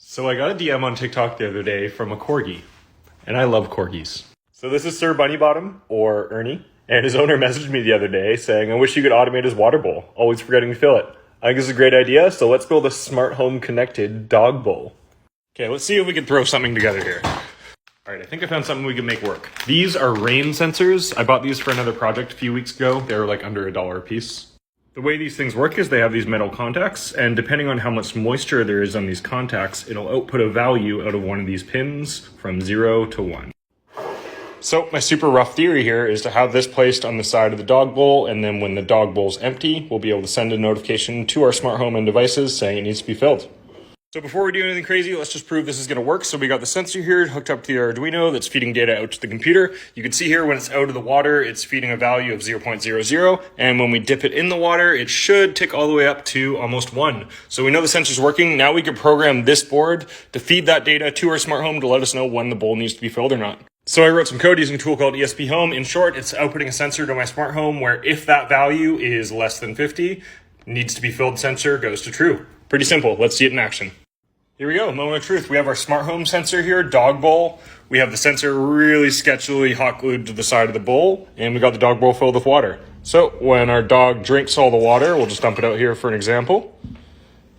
So I got a DM on TikTok the other day from a corgi, and I love corgis. So this is Sir Bunnybottom, or Ernie, and his owner messaged me the other day saying, I wish you could automate his water bowl, always forgetting to fill it. I think this is a great idea, so let's build a smart home connected dog bowl. Okay, let's see if we can throw something together here. All right, I think I found something we can make work. These are rain sensors. I bought these for another project a few weeks ago. They were like under $1 a piece. The way these things work is they have these metal contacts, and depending on how much moisture there is on these contacts, it'll output a value out of one of these pins from 0 to 1. So my super rough theory here is to have this placed on the side of the dog bowl, and then when the dog bowl's empty, we'll be able to send a notification to our smart home and devices saying it needs to be filled. So before we do anything crazy, let's just prove this is going to work. So we got the sensor here hooked up to the Arduino that's feeding data out to the computer. You can see here when it's out of the water, it's feeding a value of 0.00. And when we dip it in the water, it should tick all the way up to almost 1. So we know the sensor's working. Now we can program this board to feed that data to our smart home to let us know when the bowl needs to be filled or not. So I wrote some code using a tool called ESP Home. In short, it's outputting a sensor to my smart home where if that value is less than 50, needs to be filled sensor goes to true. Pretty simple. Let's see it in action. Here we go, moment of truth. We have our smart home sensor here, dog bowl. We have the sensor really sketchily hot glued to the side of the bowl, and we got the dog bowl filled with water. So when our dog drinks all the water, we'll just dump it out here for an example.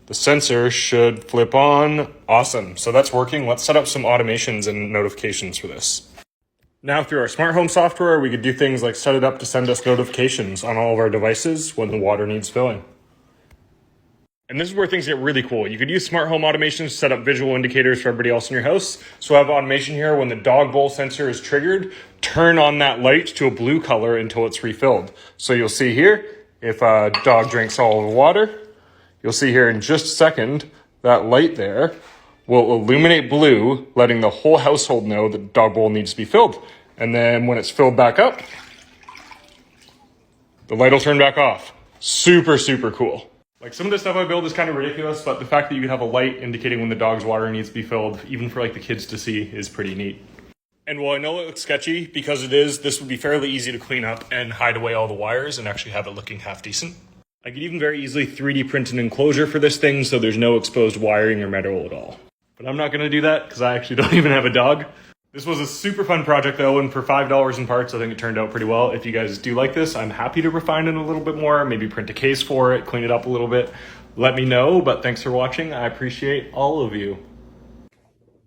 The sensor should flip on. Awesome, so that's working. Let's set up some automations and notifications for this. Now through our smart home software, we could do things like set it up to send us notifications on all of our devices when the water needs filling. And this is where things get really cool. You could use smart home automations to set up visual indicators for everybody else in your house. So I have automation here when the dog bowl sensor is triggered, turn on that light to a blue color until it's refilled. So you'll see here, if a dog drinks all of the water, you'll see here in just a second, that light there will illuminate blue, letting the whole household know that the dog bowl needs to be filled. And then when it's filled back up, the light will turn back off. Super, super cool. Like some of the stuff I build is kind of ridiculous, but the fact that you can have a light indicating when the dog's water needs to be filled, even for like the kids to see, is pretty neat. And while I know it looks sketchy, because it is, this would be fairly easy to clean up and hide away all the wires and actually have it looking half decent. I could even very easily 3D print an enclosure for this thing so there's no exposed wiring or metal at all. But I'm not going to do that because I actually don't even have a dog. This was a super fun project though, and for $5 in parts, I think it turned out pretty well. If you guys do like this, I'm happy to refine it a little bit more, maybe print a case for it, clean it up a little bit. Let me know, but thanks for watching. I appreciate all of you.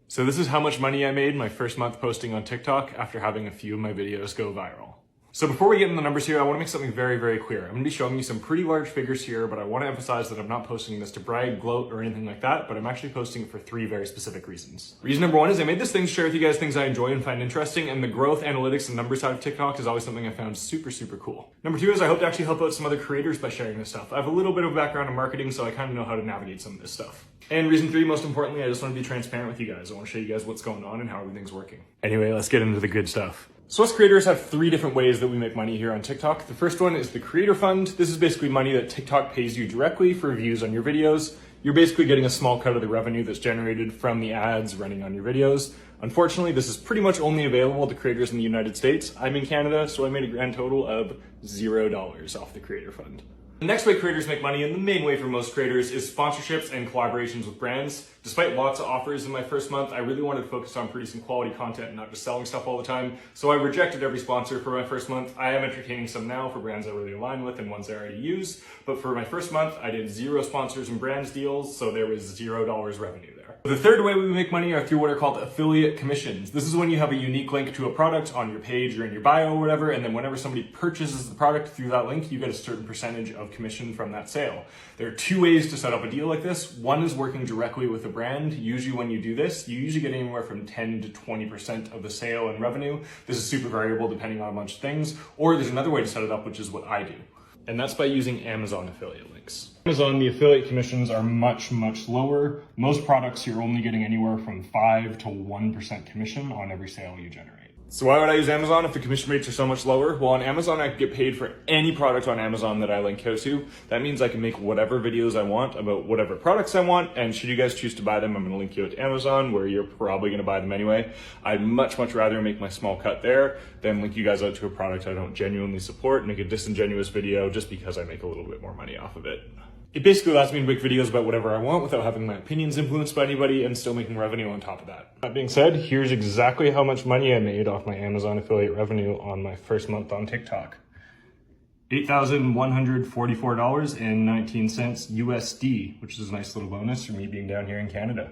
So this is how much money I made my first month posting on TikTok after having a few of my videos go viral. So before we get into the numbers here, I want to make something very, very clear. I'm going to be showing you some pretty large figures here, but I want to emphasize that I'm not posting this to brag, gloat, or anything like that, but I'm actually posting it for 3 very specific reasons. Reason number 1 is I made this thing to share with you guys things I enjoy and find interesting, and the growth, analytics, and numbers side of TikTok is always something I found super, super cool. Number 2 is I hope to actually help out some other creators by sharing this stuff. I have a little bit of a background in marketing, so I kind of know how to navigate some of this stuff. And reason 3, most importantly, I just want to be transparent with you guys. I want to show you guys what's going on and how everything's working. Anyway, let's get into the good stuff. So us creators have 3 different ways that we make money here on TikTok. The first one is the Creator Fund. This is basically money that TikTok pays you directly for views on your videos. You're basically getting a small cut of the revenue that's generated from the ads running on your videos. Unfortunately, this is pretty much only available to creators in the United States. I'm in Canada, so I made a grand total of $0 off the Creator Fund. The next way creators make money, and the main way for most creators, is sponsorships and collaborations with brands. Despite lots of offers in my first month, I really wanted to focus on producing quality content and not just selling stuff all the time. So I rejected every sponsor for my first month. I am entertaining some now for brands I really align with and ones I already use. But for my first month, I did 0 sponsors and brands deals, so there was $0 revenue there. The third way we make money are through what are called affiliate commissions. This is when you have a unique link to a product on your page or in your bio or whatever, and then whenever somebody purchases the product through that link, you get a certain percentage of commission from that sale. There are 2 ways to set up a deal like this. One is working directly with a brand. Usually when you do this, you usually get anywhere from 10 to 20% of the sale and revenue. This is super variable depending on a bunch of things. Or there's another way to set it up, which is what I do. And that's by using Amazon affiliate links. Amazon, the affiliate commissions are much, much lower. Most products, you're only getting anywhere from 5 to 1% commission on every sale you generate. So why would I use Amazon if the commission rates are so much lower? Well, on Amazon, I can get paid for any product on Amazon that I link out to. That means I can make whatever videos I want about whatever products I want. And should you guys choose to buy them, I'm going to link you out to Amazon, where you're probably going to buy them anyway. I'd much, much rather make my small cut there than link you guys out to a product I don't genuinely support and make a disingenuous video just because I make a little bit more money off of it. It basically allows me to make videos about whatever I want without having my opinions influenced by anybody and still making revenue on top of that. That being said, here's exactly how much money I made off my Amazon affiliate revenue on my first month on TikTok. $8,144.19 USD, which is a nice little bonus for me being down here in Canada.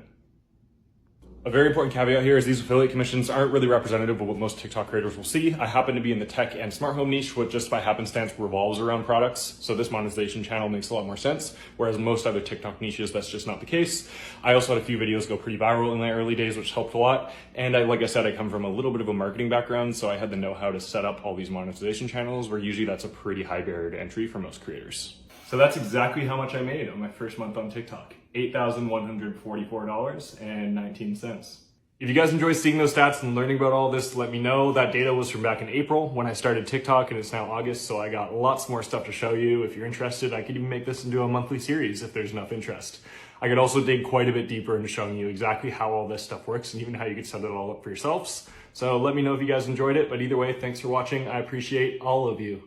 A very important caveat here is these affiliate commissions aren't really representative of what most TikTok creators will see. I happen to be in the tech and smart home niche, which just by happenstance revolves around products. So this monetization channel makes a lot more sense, whereas most other TikTok niches, that's just not the case. I also had a few videos go pretty viral in my early days, which helped a lot. And like I said, I come from a little bit of a marketing background, so I had the know-how to set up all these monetization channels, where usually that's a pretty high barrier to entry for most creators. So that's exactly how much I made on my first month on TikTok. $8,144.19. If you guys enjoy seeing those stats and learning about all this, let me know. That data was from back in April when I started TikTok, and it's now August, so I got lots more stuff to show you. If you're interested, I could even make this into a monthly series if there's enough interest. I could also dig quite a bit deeper into showing you exactly how all this stuff works and even how you could set it all up for yourselves. So let me know if you guys enjoyed it, but either way, thanks for watching. I appreciate all of you.